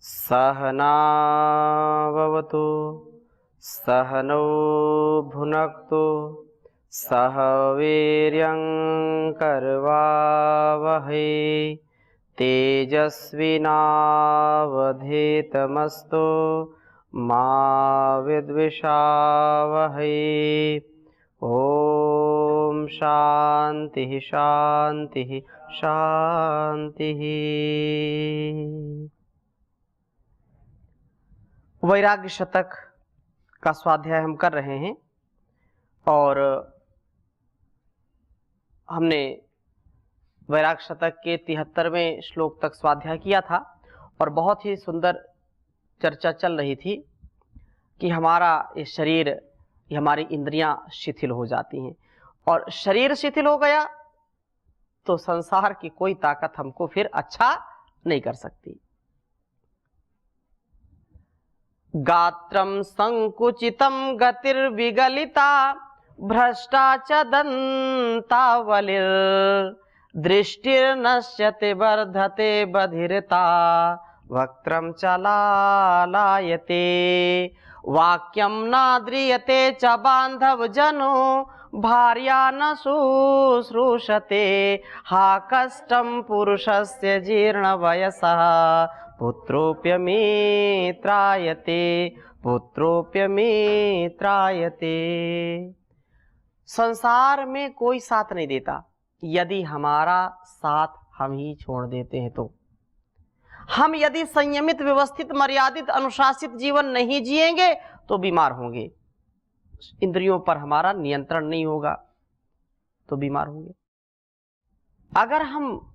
सहनाववतु सहनौ भुनक्तु सह वीर्यं करवावहै तेजस्विनावधीतमस्तु मा विद्विषावहै। ओम शांति शांति शांति। वैराग्य शतक का स्वाध्याय हम कर रहे हैं और हमने वैराग्य शतक के 73वें श्लोक तक स्वाध्याय किया था और बहुत ही सुंदर चर्चा चल रही थी कि हमारा ये शरीर, ये हमारी इंद्रियां शिथिल हो जाती हैं और शरीर शिथिल हो गया तो संसार की कोई ताकत हमको फिर अच्छा नहीं कर सकती। गात्रम संकुचितम गतिर्विगलिता भ्रष्टा च दंतावलिर दृष्टिर्नश्यते वर्धते बधिरता वक्त्रम चलालायते वाक्यम नाद्रियते च बांधव जनो भार्या न शुश्रूषते हा कष्टम पुरुषस्य जीर्ण वयसः पुत्रोऽप्यमित्रायते पुत्रोऽप्यमित्रायते। संसार में कोई साथ नहीं देता, यदि हमारा साथ हम ही छोड़ देते हैं तो। हम यदि संयमित, व्यवस्थित, मर्यादित, अनुशासित जीवन नहीं जिएंगे तो बीमार होंगे। इंद्रियों पर हमारा नियंत्रण नहीं होगा तो बीमार होंगे। अगर हम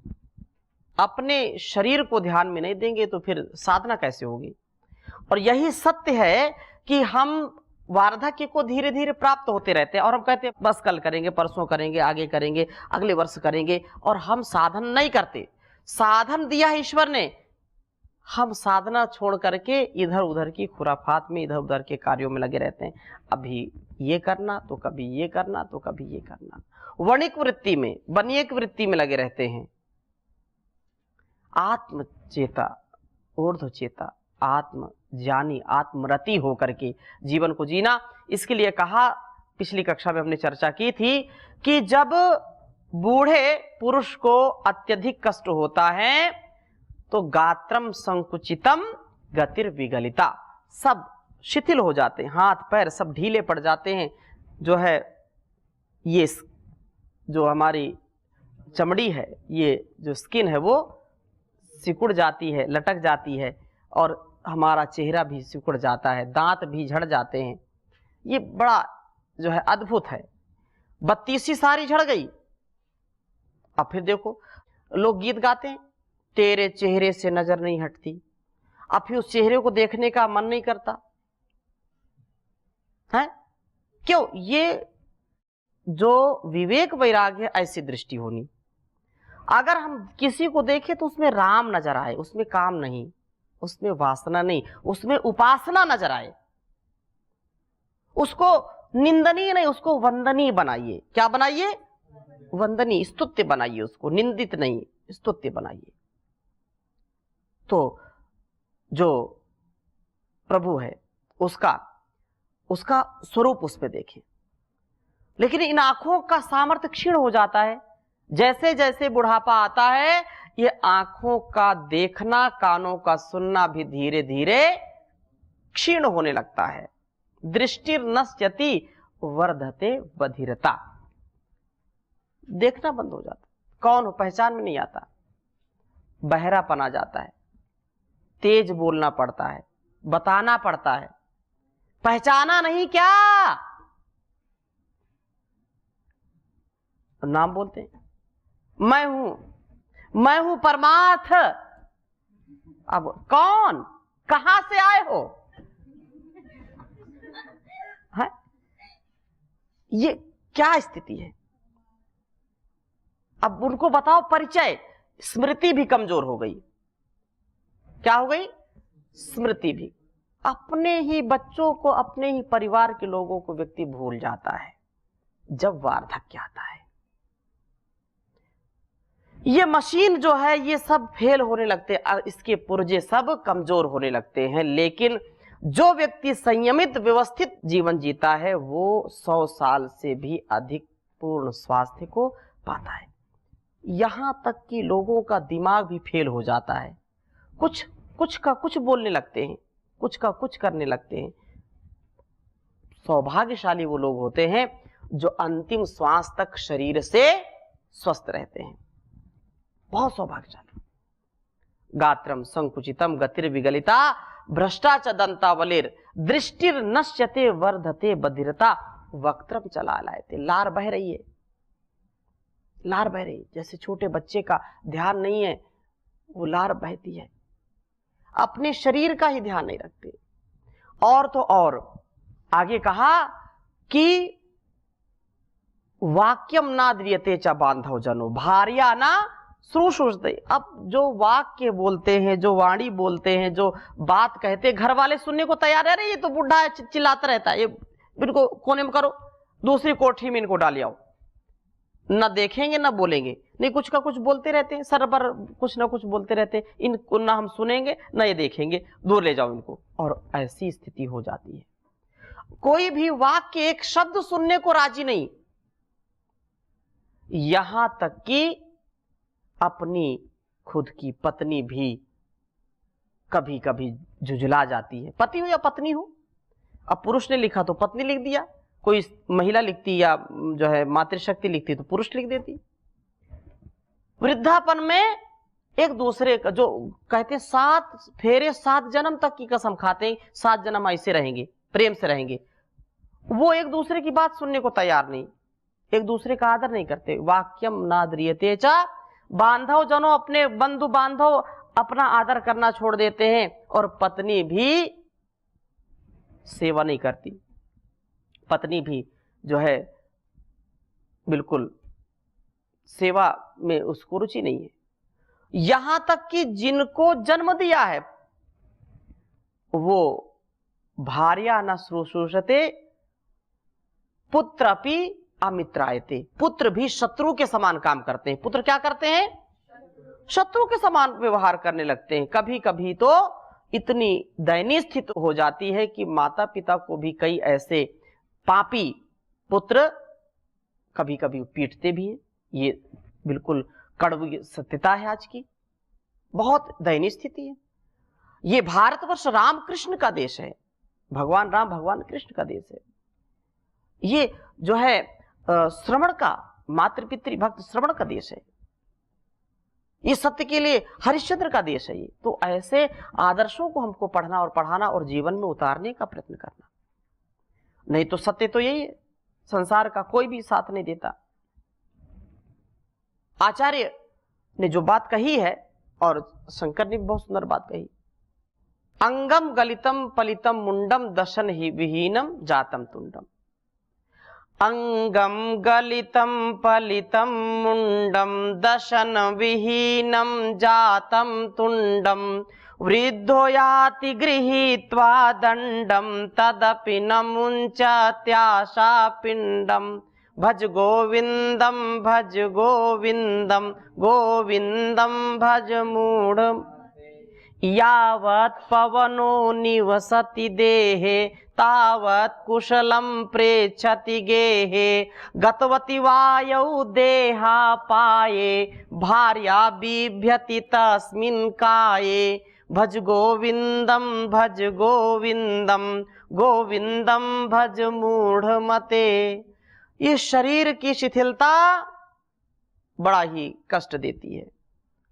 अपने शरीर को ध्यान में नहीं देंगे तो फिर साधना कैसे होगी। और यही सत्य है कि हम वार्धक्य को धीरे धीरे प्राप्त होते रहते हैं और हम कहते हैं बस कल करेंगे, परसों करेंगे, आगे करेंगे, अगले वर्ष करेंगे, और हम साधन नहीं करते। साधन दिया है ईश्वर ने, हम साधना छोड़ करके इधर उधर की खुराफात में, इधर उधर के कार्यों में लगे रहते हैं। अभी ये करना तो कभी ये करना तो कभी ये करना, वणिक वृत्ति में, बनियक वृत्ति में लगे रहते हैं। आत्मचेता, ऊर्ध्व चेता, आत्म ज्ञानी, आत्मरति होकर के जीवन को जीना। इसके लिए कहा, पिछली कक्षा में हमने चर्चा की थी कि जब बूढ़े पुरुष को अत्यधिक कष्ट होता है तो गात्रम संकुचितम गतिर्विगलिता, सब शिथिल हो जाते हैं, हाथ पैर सब ढीले पड़ जाते हैं। जो है ये जो हमारी चमड़ी है, ये जो स्किन है वो सिकुड़ जाती है, लटक जाती है, और हमारा चेहरा भी सिकुड़ जाता है, दांत भी झड़ जाते हैं। ये बड़ा जो है अद्भुत है। 32 सारी झड़ गई। अब फिर देखो लोग गीत गाते हैं, तेरे चेहरे से नजर नहीं हटती। अब फिर उस चेहरे को देखने का मन नहीं करता है। क्यों? ये जो विवेक वैराग्य है, ऐसी दृष्टि होनी। अगर हम किसी को देखें तो उसमें राम नजर आए, उसमें काम नहीं, उसमें वासना नहीं, उसमें उपासना नजर आए। उसको निंदनीय नहीं, उसको वंदनीय बनाइए। क्या बनाइए? वंदनीय, स्तुत्य बनाइए उसको, निंदित नहीं, स्तुत्य बनाइए। तो जो प्रभु है उसका स्वरूप उस पे देखें। लेकिन इन आंखों का सामर्थ्य क्षीण हो जाता है। जैसे जैसे बुढ़ापा आता है, ये आंखों का देखना, कानों का सुनना भी धीरे धीरे क्षीण होने लगता है। दृष्टिर्नश्यति वर्धते बधिरता, देखना बंद हो जाता। कौन हो पहचान में नहीं आता, बहरापन आ जाता है, तेज बोलना पड़ता है, बताना पड़ता है। पहचाना नहीं क्या? नाम बोलते हैं, मैं हूं परमार्थ। अब कौन, कहां से आए हो? है? ये क्या स्थिति है? अब उनको बताओ परिचय। स्मृति भी कमजोर हो गई। क्या हो गई? स्मृति भी। अपने ही बच्चों को, अपने ही परिवार के लोगों को व्यक्ति भूल जाता है जब वार्धक्य आता है। ये मशीन जो है ये सब फेल होने लगते हैं, इसके पुर्जे सब कमजोर होने लगते हैं। लेकिन जो व्यक्ति संयमित व्यवस्थित जीवन जीता है वो 100 साल से भी अधिक पूर्ण स्वास्थ्य को पाता है। यहां तक कि लोगों का दिमाग भी फेल हो जाता है, कुछ का कुछ बोलने लगते हैं, कुछ का कुछ करने लगते हैं। सौभाग्यशाली वो लोग होते हैं जो अंतिम श्वास तक शरीर से स्वस्थ रहते हैं, बहुत सौभाग्यशाली। गात्रम संकुचितम गतिर्विगलिता भ्रष्टाच दंतावलिर दृष्टिर नश्यते वर्धते बधिरता वक्त्रम चला लायते। लार बह रही है, लार बह रही, जैसे छोटे बच्चे का ध्यान नहीं है, वो लार बहती है, अपने शरीर का ही ध्यान नहीं रखते। और तो और आगे कहा कि वाक्यम ना द्रियते च बांधव जनो भार्या ना श्रुश्रुते। अब जो वाक्य बोलते हैं, जो वाणी बोलते हैं, जो बात कहते, घर वाले सुनने को तैयार है। ये तो बुढ़ा है, चिल्लाता रहता है, ये इनको कोने में करो, दूसरी कोठी में इनको डाल आओ, ना देखेंगे ना बोलेंगे, नहीं कुछ का कुछ बोलते रहते हैं, सर पर कुछ ना कुछ बोलते रहते हैं, इनको ना हम सुनेंगे ना ये देखेंगे, दूर ले जाओ इनको। और ऐसी स्थिति हो जाती है, कोई भी वाक्य एक शब्द सुनने को राजी नहीं, यहां तक कि अपनी खुद की पत्नी भी कभी कभी झुझला जाती है, पति हो या पत्नी हो। अब पुरुष ने लिखा तो पत्नी लिख दिया, कोई महिला लिखती या जो है मातृशक्ति लिखती तो पुरुष लिख देती। वृद्धापन में एक दूसरे का जो कहते हैं 7 फेरे 7 जन्म तक की कसम खाते हैं, 7 जन्म ऐसे रहेंगे, प्रेम से रहेंगे, वो एक दूसरे की बात सुनने को तैयार नहीं, एक दूसरे का आदर नहीं करते। वाक्यम नाद्रियते च बांधव जनो, अपने बंधु बांधव अपना आदर करना छोड़ देते हैं, और पत्नी भी सेवा नहीं करती, पत्नी भी जो है बिल्कुल सेवा में उसको रुचि नहीं है। यहां तक कि जिनको जन्म दिया है वो भार्या न शुश्रूषते पुत्रपि अमित्रायते, पुत्र भी शत्रु के समान काम करते हैं। पुत्र क्या करते हैं? शत्रु के समान व्यवहार करने लगते हैं। कभी कभी तो इतनी दयनीय स्थिति हो जाती है कि माता पिता को भी कई ऐसे पापी पुत्र कभी कभी पीटते भी हैं। ये बिल्कुल कड़वी सत्यता है आज की, बहुत दयनीय स्थिति है। ये भारतवर्ष रामकृष्ण का देश है, भगवान राम भगवान कृष्ण का देश है। ये जो है श्रवण का, मातृपितृ भक्त श्रवण का देश है। ये सत्य के लिए हरिश्चंद्र का देश है। ये तो ऐसे आदर्शों को हमको पढ़ना और पढ़ाना और जीवन में उतारने का प्रयत्न करना, नहीं तो सत्य तो यही है, संसार का कोई भी साथ नहीं देता। आचार्य ने जो बात कही है, और शंकर ने भी बहुत सुंदर बात कही, अंगम गलितम पलितम मुंडम दशन ही विहीनम जातम तुंडम। अंगम गलितम पलितम मुंडम दशन विहीनम जातम तुंडम वृद्धो याति गृहीत्वा दंडम तदपि न मुंचत्याशा पिंडम भज गोविंदम भज गोविंदम गोविंदम भज मूढ़ यावत् पवनो निवसति देहे तावत् कुशलम प्रेक्षति गेहे गतवति वायौ देहा पाये भार्या बिभ्यति तस्मिन् काये भज गोविंदम गोविंदम भज मूढ़मते। ये शरीर की शिथिलता बड़ा ही कष्ट देती है।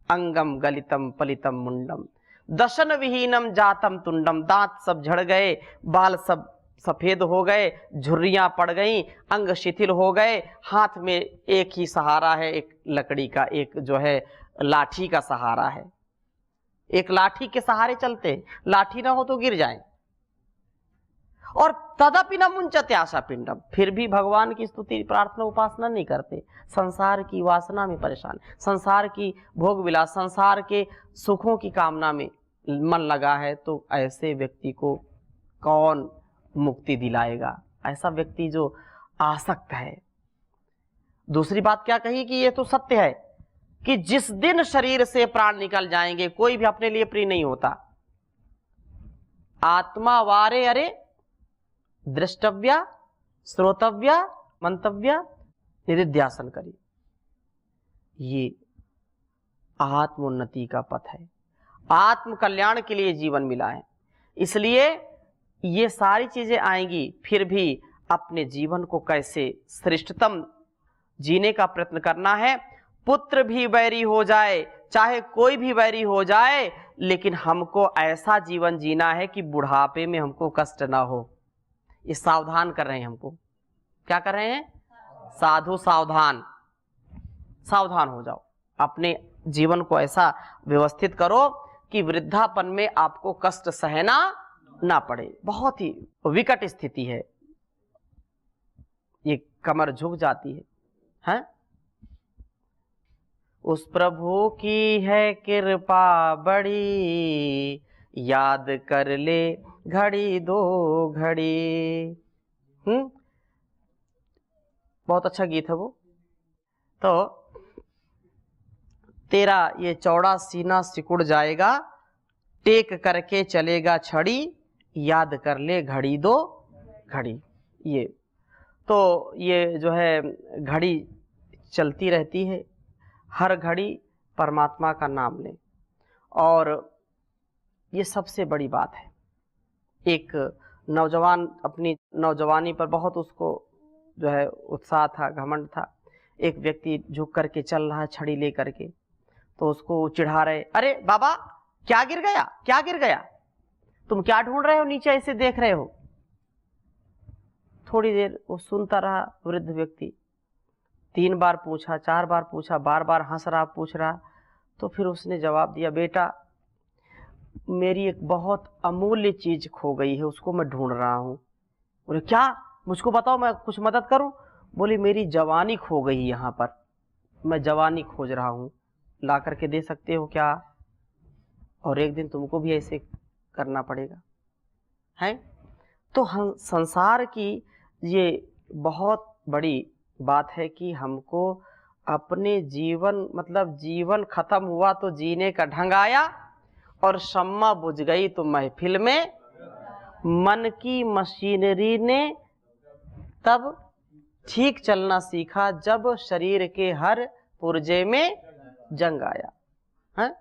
अंगम गलितम पलितम मुंडम दशन विहीनम जातम तुंडम, दांत सब झड़ गए, बाल सब सफेद हो गए, झुर्रियां पड़ गईं, अंग शिथिल हो गए, हाथ में एक ही सहारा है, एक लकड़ी का, एक जो है लाठी का सहारा है। एक लाठी के सहारे चलते, लाठी ना हो तो गिर जाएं। और तदपि न मुंचते आशा पिंडम, फिर भी भगवान की स्तुति प्रार्थना उपासना नहीं करते, संसार की वासना में परेशान, संसार की भोग विलास, संसार के सुखों की कामना में मन लगा है। तो ऐसे व्यक्ति को कौन मुक्ति दिलाएगा? ऐसा व्यक्ति जो आसक्त है। दूसरी बात क्या कही कि ये तो सत्य है कि जिस दिन शरीर से प्राण निकल जाएंगे कोई भी अपने लिए प्रिय नहीं होता। आत्मा वारे अरे दृष्टव्या श्रोतव्या मंतव्या निधिध्यासन करी। ये आत्मोन्नति का पथ है, आत्म कल्याण के लिए जीवन मिला है। इसलिए ये सारी चीजें आएंगी, फिर भी अपने जीवन को कैसे श्रेष्ठतम जीने का प्रयत्न करना है। पुत्र भी बैरी हो जाए, चाहे कोई भी बैरी हो जाए, लेकिन हमको ऐसा जीवन जीना है कि बुढ़ापे में हमको कष्ट ना हो। ये सावधान कर रहे हैं हमको। क्या कर रहे हैं? साधु सावधान, सावधान हो जाओ। अपने जीवन को ऐसा व्यवस्थित करो कि वृद्धापन में आपको कष्ट सहना ना पड़े। बहुत ही विकट स्थिति है, ये कमर झुक जाती है, हैं? उस प्रभु की है कृपा बड़ी, याद कर ले घड़ी दो घड़ी। बहुत अच्छा गीत है वो। तो तेरा ये चौड़ा सीना सिकुड़ जाएगा, टेक करके चलेगा छड़ी, याद कर ले घड़ी दो घड़ी। ये तो ये जो है घड़ी चलती रहती है, हर घड़ी परमात्मा का नाम लें, और ये सबसे बड़ी बात है। एक नौजवान अपनी नौजवानी पर बहुत उसको जो है उत्साह था, घमंड था। एक व्यक्ति झुक करके चल रहा है छड़ी ले करके, तो उसको चिढ़ा रहे, अरे बाबा क्या गिर गया, क्या गिर गया, तुम क्या ढूंढ रहे हो, नीचे ऐसे देख रहे हो। थोड़ी देर वो सुनता रहा वृद्ध व्यक्ति, 3 बार पूछा, 4 बार पूछा, बार बार हंस रहा, पूछ रहा। तो फिर उसने जवाब दिया, बेटा मेरी एक बहुत अमूल्य चीज खो गई है, उसको मैं ढूंढ रहा हूं। बोले क्या, मुझको बताओ, मैं कुछ मदद करूं। बोली मेरी जवानी खो गई यहाँ पर, मैं जवानी खोज रहा हूं, ला करके दे सकते हो क्या? और एक दिन तुमको भी ऐसे करना पड़ेगा, है? तो हम संसार की ये बहुत बड़ी बात है कि हमको अपने जीवन, मतलब जीवन खत्म हुआ तो जीने का ढंग आया, और शम्मा बुझ गई तो महफिल में मन की मशीनरी ने तब ठीक चलना सीखा, जब शरीर के हर पुर्जे में जंग आया। है?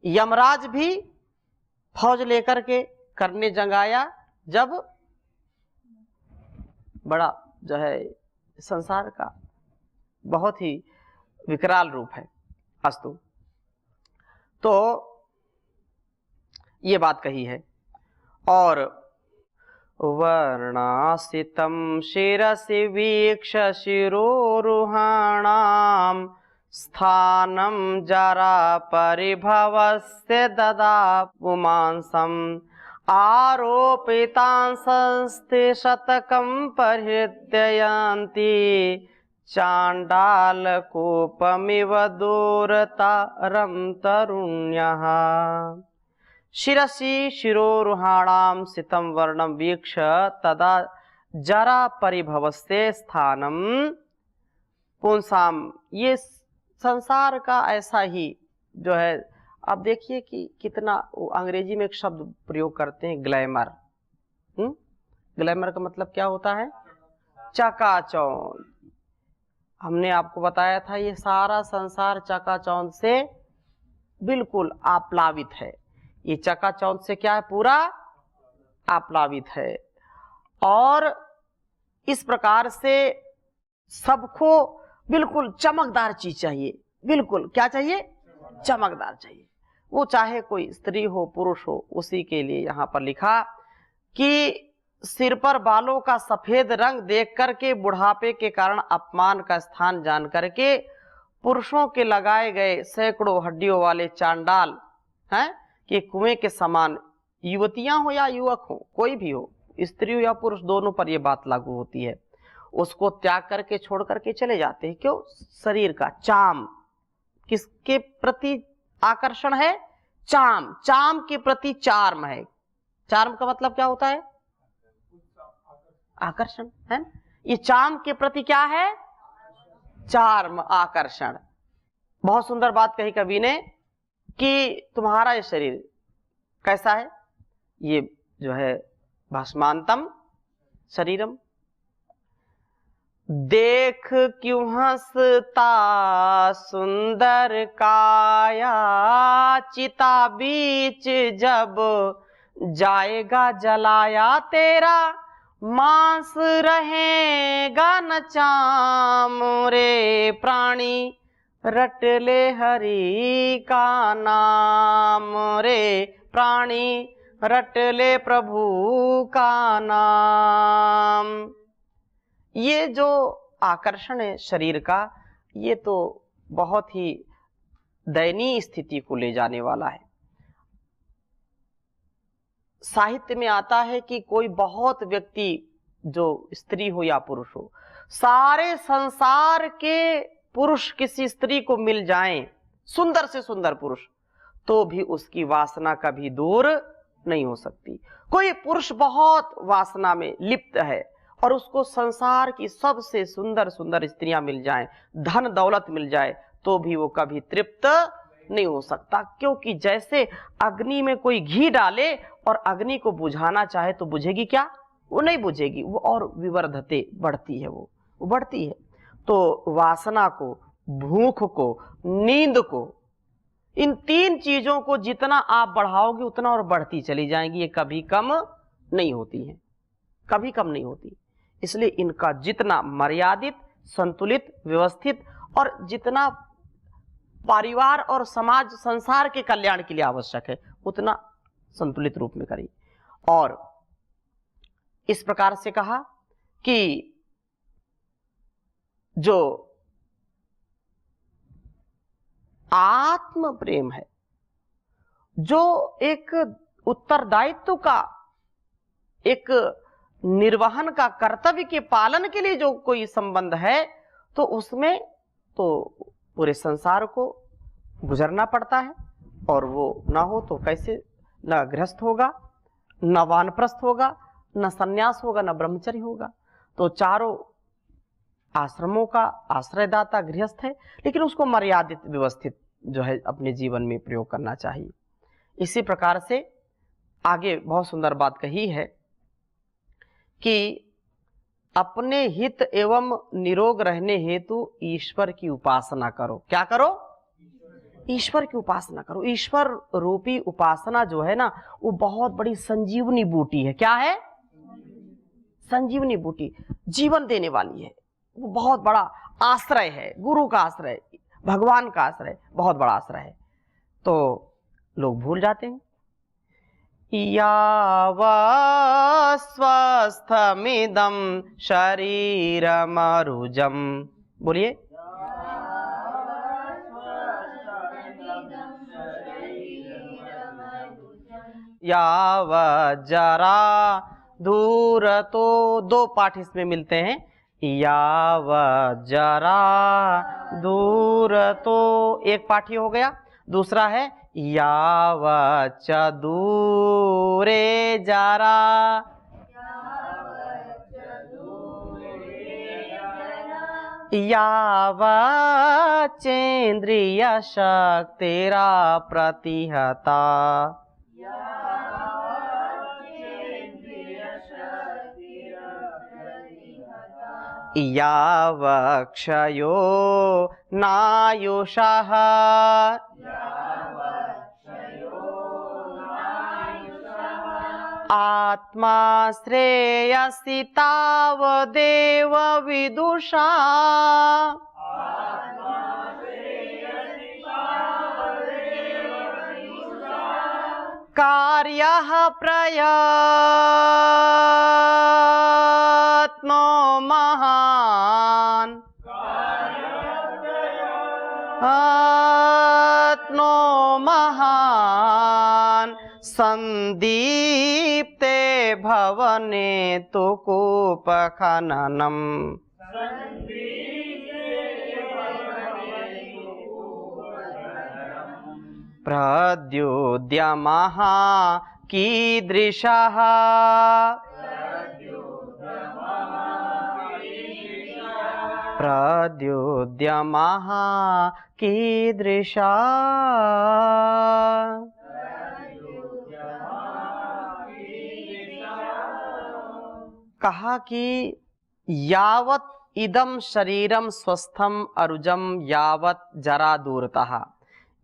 यमराज भी फौज लेकर के करने जंग आया, जब बड़ा जो है संसार का बहुत ही विकराल रूप है। अस्तु, तो ये बात कही है। और वर्णासितं शिरसि वीक्ष शिरोरुहाणां स्थानं जरा परिभवस्य ददा पुमांसम् आरोपितांस्ते शतकं परिहृत्ययन्ति चाण्डालकूपमिव दूरतारं तरुण्यः। शिरसि शिरोरुहाणां सितं वर्णं वीक्ष तदा जरा परिभवस्ते स्थानम पुंसाम। ये संसार का ऐसा ही जो है, आप देखिए कि कितना अंग्रेजी में एक शब्द प्रयोग करते हैं, ग्लैमर। ग्लैमर का मतलब क्या होता है? चकाचौंध। हमने आपको बताया था ये सारा संसार चकाचौंध से बिल्कुल आप्लावित है। ये चकाचौंध से क्या है? पूरा आप्लावित है। और इस प्रकार से सबको बिल्कुल चमकदार चीज चाहिए। बिल्कुल क्या चाहिए? चमकदार चाहिए। वो चाहे कोई स्त्री हो पुरुष हो, उसी के लिए यहाँ पर लिखा कि सिर पर बालों का सफेद रंग देख करके बुढ़ापे के कारण अपमान का स्थान जान करके पुरुषों के लगाए गए सैकड़ों हड्डियों वाले चांडाल हैं कि कुएं के समान, युवतियां हो या युवक हो, कोई भी हो, स्त्री हो या पुरुष, दोनों पर यह बात लागू होती है, उसको त्याग करके छोड़ करके चले जाते हैं। क्यों? शरीर का चाम। किसके प्रति आकर्षण है? चाम। चाम के प्रति चार्म है। चार्म का मतलब क्या होता है? आकर्षण, है? ये चाम के प्रति क्या है? चार्म, आकर्षण। बहुत सुंदर बात कही कवि ने कि तुम्हारा ये शरीर कैसा है, ये जो है भस्मांतम शरीरम, देख क्यों हंसता सुंदर काया, चिता बीच जब जाएगा जलाया, तेरा मांस रहेगा न चाम रे प्राणी, रट ले हरि का नाम रे प्राणी, रट ले प्रभु का नाम। ये जो आकर्षण है शरीर का, ये तो बहुत ही दयनीय स्थिति को ले जाने वाला है। साहित्य में आता है कि कोई बहुत व्यक्ति, जो स्त्री हो या पुरुष हो, सारे संसार के पुरुष किसी स्त्री को मिल जाएं, सुंदर से सुंदर पुरुष, तो भी उसकी वासना कभी दूर नहीं हो सकती। कोई पुरुष बहुत वासना में लिप्त है और उसको संसार की सबसे सुंदर सुंदर स्त्रियां मिल जाएं, धन दौलत मिल जाए, तो भी वो कभी तृप्त नहीं हो सकता। क्योंकि जैसे अग्नि में कोई घी डाले और अग्नि को बुझाना चाहे तो बुझेगी क्या? वो नहीं बुझेगी, वो और विवर्धते बढ़ती है, वो बढ़ती है। तो वासना को, भूख को, नींद को, इन तीन चीजों को जितना आप बढ़ाओगे उतना और बढ़ती चली जाएंगी, ये कभी कम नहीं होती है, कभी कम नहीं होती। इसलिए इनका जितना मर्यादित, संतुलित, व्यवस्थित और जितना परिवार और समाज संसार के कल्याण के लिए आवश्यक है, उतना संतुलित रूप में करिए। और इस प्रकार से कहा कि जो आत्म प्रेम है, जो एक उत्तरदायित्व का, एक निर्वहन का, कर्तव्य के पालन के लिए जो कोई संबंध है, तो उसमें तो पूरे संसार को गुजरना पड़ता है। और वो ना हो तो कैसे, न गृहस्थ होगा, न वानप्रस्थ होगा, न सन्यास होगा, न ब्रह्मचर्य होगा। तो चारों आश्रमों का आश्रयदाता गृहस्थ है, लेकिन उसको मर्यादित, व्यवस्थित जो है अपने जीवन में प्रयोग करना चाहिए। इसी प्रकार से आगे बहुत सुंदर बात कही है कि अपने हित एवं निरोग रहने हेतु ईश्वर की उपासना करो। क्या करो? ईश्वर की उपासना करो। ईश्वर रूपी उपासना जो है ना, वो बहुत बड़ी संजीवनी बूटी है। क्या है? संजीवनी बूटी, जीवन देने वाली है। वो बहुत बड़ा आश्रय है, गुरु का आश्रय, भगवान का आश्रय, बहुत बड़ा आश्रय है। तो लोग भूल जाते हैं। यावस्वस्थमिदं शरीरमरुजं, बोलिए, यावज्जरा धूरतो, दो पाठ इसमें मिलते हैं। यावज्जरा धूरतो एक पाठ ही हो गया। दूसरा है यावच्च दूरे जरा, यावच्चेन्द्रिय शक्तिरा प्रतिहता, यावक्षयो नायुषः, आत्मा श्रेयसि तावदेव विदुषा, कार्यः प्रयत्नो महान्, आत्नो महान्, संदीप्ते भवने तु कूपखननम्, प्रद्युद्यमः कीदृशः, प्रद्युद्यमाः कीदृशा। कहा कि यावत इदम शरीरम स्वस्थम अरुजम यावत जरा दूरतः,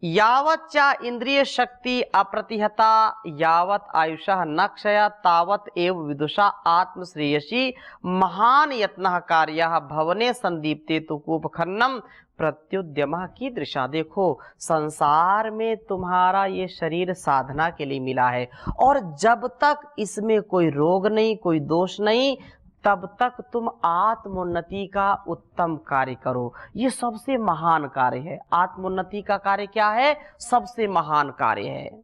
यावत च इंद्रिय शक्ति अप्रतिहता यावत आयुषः न क्षया तावत एव विदुषा आत्मश्रेयसी महान यत्नः कार्यः भवने संदीप्ते तु कूपखन्नम प्रत्युद्यमः कीदृशा। देखो, संसार में तुम्हारा ये शरीर साधना के लिए मिला है, और जब तक इसमें कोई रोग नहीं, कोई दोष नहीं, तब तक तुम आत्मोन्नति का उत्तम कार्य करो। ये सबसे महान कार्य है। आत्मोन्नति का कार्य क्या है? सबसे महान कार्य है।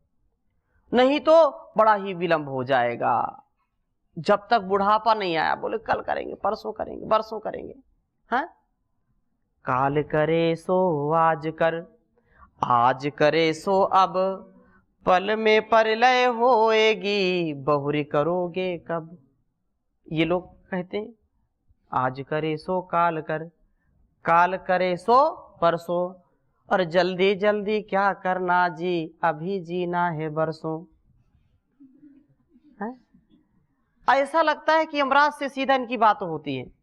नहीं तो बड़ा ही विलंब हो जाएगा। जब तक बुढ़ापा नहीं आया, बोले कल करेंगे, परसों करेंगे, बरसों करेंगे, हैं? काल करे सो आज कर, आज करे सो अब, पल में परलय होएगी, बहुरी करोगे कब। ये लोग कहते हैं आज करे सो काल कर, काल करे सो परसों, और जल्दी जल्दी क्या करना जी, अभी जीना है बरसों। ऐसा लगता है कि यमराज से सीधा इनकी बात होती है।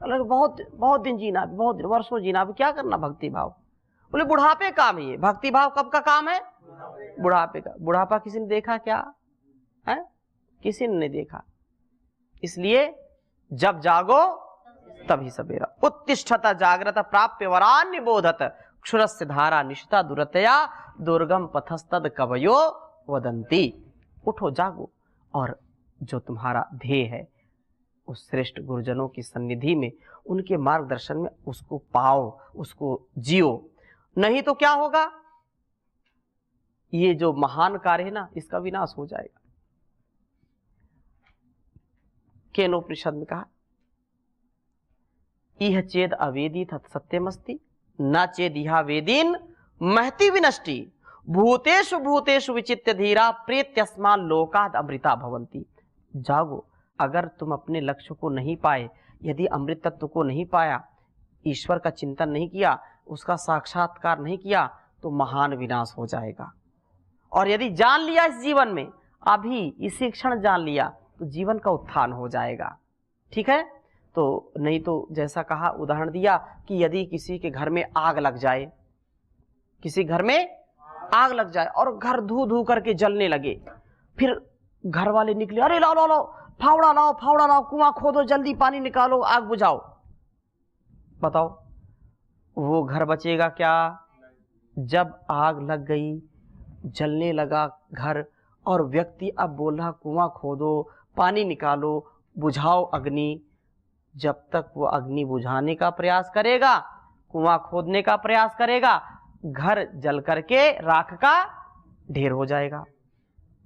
बहुत बहुत दिन जीना, बहुत दिन, वर्षों जीना, अभी क्या करना भक्ति भाव। बोले बुढ़ापे काम ही है। भक्ति भाव कब का काम है? बुढ़ापे का। बुढ़ापा किसी ने देखा क्या है? किसी ने नहीं देखा। इसलिए जब जागो तभी सवेरा। उत्तिष्ठता जागृत प्राप्य वरान निबोधत, क्षुरस्य धारा निशिता दुरतया, दुर्गम पथस्तद कवयो वदंती। उठो, जागो, और जो तुम्हारा ध्येय है उस श्रेष्ठ गुरुजनों की सन्निधि में, उनके मार्गदर्शन में उसको पाओ, उसको जियो। नहीं तो क्या होगा? ये जो महान कार्य है ना, इसका विनाश हो जाएगा। केनोपनिषद में कहा, इह चेद अवेदी तत् सत्यमस्ति, न चेद इहा वेदीन महति विनष्टि, भूतेषु भूतेषु विचित्य धीरा प्रेत्यस्मान् लोकाद् अमृता भवन्ति। जागो, अगर तुम अपने लक्ष्य को नहीं पाए, यदि अमृत तत्व को नहीं पाया, ईश्वर का चिंतन नहीं किया, उसका साक्षात्कार नहीं किया, तो महान विनाश हो जाएगा। और यदि जान लिया इस जीवन में, अभी इसी क्षण जान लिया, तो जीवन का उत्थान हो जाएगा। ठीक है? तो नहीं तो जैसा कहा, उदाहरण दिया कि यदि किसी के घर में आग लग जाए, किसी घर में आग लग जाए और घर धू धू करके जलने लगे, फिर घर वाले निकले, अरे लाओ लाओ लाओ, फावड़ा लाओ, फावड़ा लाओ, कुआं खोदो, जल्दी पानी निकालो, आग बुझाओ। बताओ वो घर बचेगा क्या? जब आग लग गई, जलने लगा घर, और व्यक्ति अब बोल रहा कुआं खोदो, पानी निकालो, बुझाओ अग्नि, जब तक वो अग्नि बुझाने का प्रयास करेगा, कुआं खोदने का प्रयास करेगा, घर जल करके राख का ढेर हो जाएगा।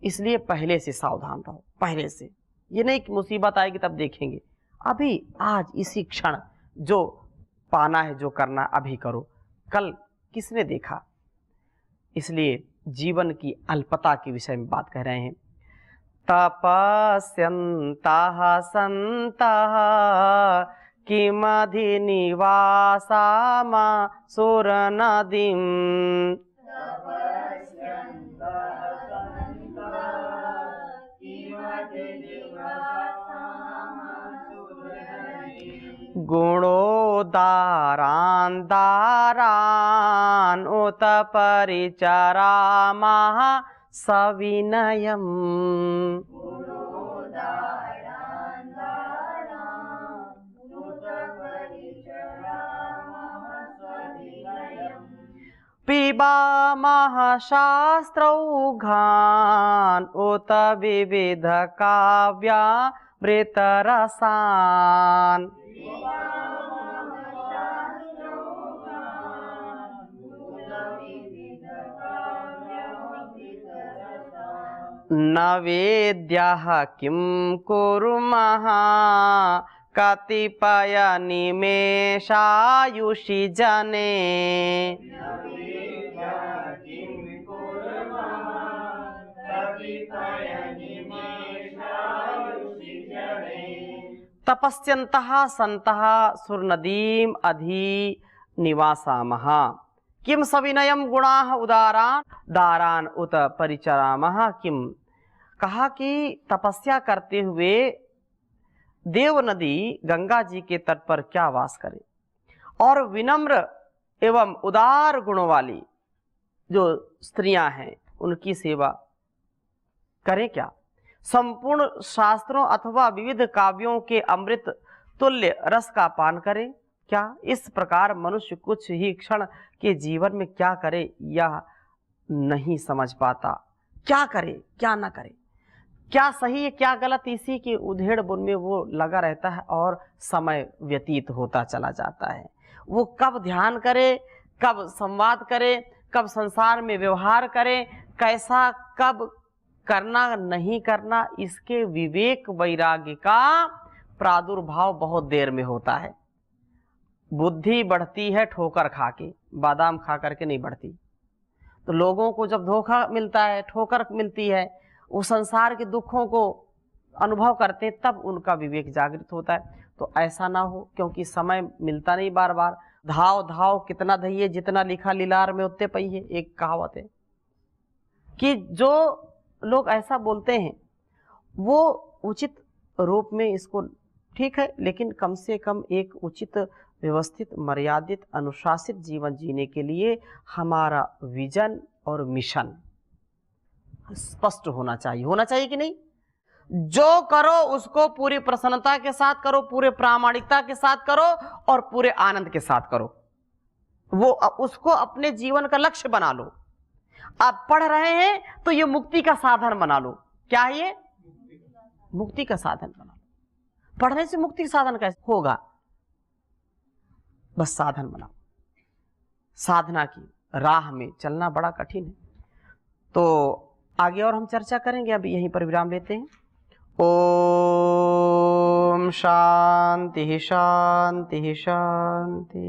इसलिए पहले से सावधान रहो, पहले से। ये नहीं कि मुसीबत आएगी तब देखेंगे, अभी आज इसी क्षण जो पाना है, जो करना अभी करो, कल किसने देखा। इसलिए जीवन की अल्पता के विषय में बात कह रहे हैं। तपस्यन्ताः सन्तः किमधिनिवासामा सुरनदीम्, गुणोदारान् दारान् उत परिचरामः सविनयम्। पिबामः शास्त्रौघान् उत विविध काव्यामृतरसान्, न वेद्यः किं कुर्मः कतिपय निमेषायुषि जने, तपस्यन्तः सन्तः सुरनदीम अधि निवासामः किम सविनयम गुणाः उदारान दारान उत परिचरामः किम। कहा कि तपस्या करते हुए देव नदी गंगा जी के तट पर क्या वास करे, और विनम्र एवं उदार गुणों वाली जो स्त्रियां हैं उनकी सेवा करें क्या। संपूर्ण शास्त्रों अथवा विविध काव्यों के अमृत तुल्य रस का पान करें क्या। इस प्रकार मनुष्य कुछ ही क्षण के जीवन में क्या करे यह नहीं समझ पाता। क्या करे क्या ना करे, क्या सही है क्या गलत, इसी की उधेड़ बुन में वो लगा रहता है और समय व्यतीत होता चला जाता है। वो कब ध्यान करे, कब संवाद करे, कब संसार में व्यवहार करे, कैसा कब करना नहीं करना, इसके विवेक वैराग्य का प्रादुर्भाव बहुत देर में होता है। बुद्धि बढ़ती है ठोकर खा के, बादाम खा करके नहीं बढ़ती। तो लोगों को जब धोखा मिलता है, ठोकर मिलती है, वो संसार के दुखों को अनुभव करते हैं, तब उनका विवेक जागृत होता है। तो ऐसा ना हो, क्योंकि समय मिलता नहीं बार बार। धाव धाव कितना धइये, जितना लिखा लीलार में उतने पहिए, एक कहावत है। कि जो लोग ऐसा बोलते हैं वो उचित रूप में इसको ठीक है, लेकिन कम से कम एक उचित व्यवस्थित मर्यादित अनुशासित जीवन जीने के लिए हमारा विजन और मिशन स्पष्ट होना चाहिए कि नहीं। जो करो उसको पूरी प्रसन्नता के साथ करो, पूरे प्रामाणिकता के साथ करो और पूरे आनंद के साथ करो। वो उसको अपने जीवन का लक्ष्य बना लो। आप पढ़ रहे हैं तो ये मुक्ति का साधन बना लो। क्या है ये? मुक्ति का साधन बना लो। पढ़ने से मुक्ति का साधन कैसे होगा? बस साधन बनाओ। साधना की राह में चलना बड़ा कठिन है। तो आगे और हम चर्चा करेंगे, अभी यहीं पर विराम लेते हैं। ओम शांति शांति शांति।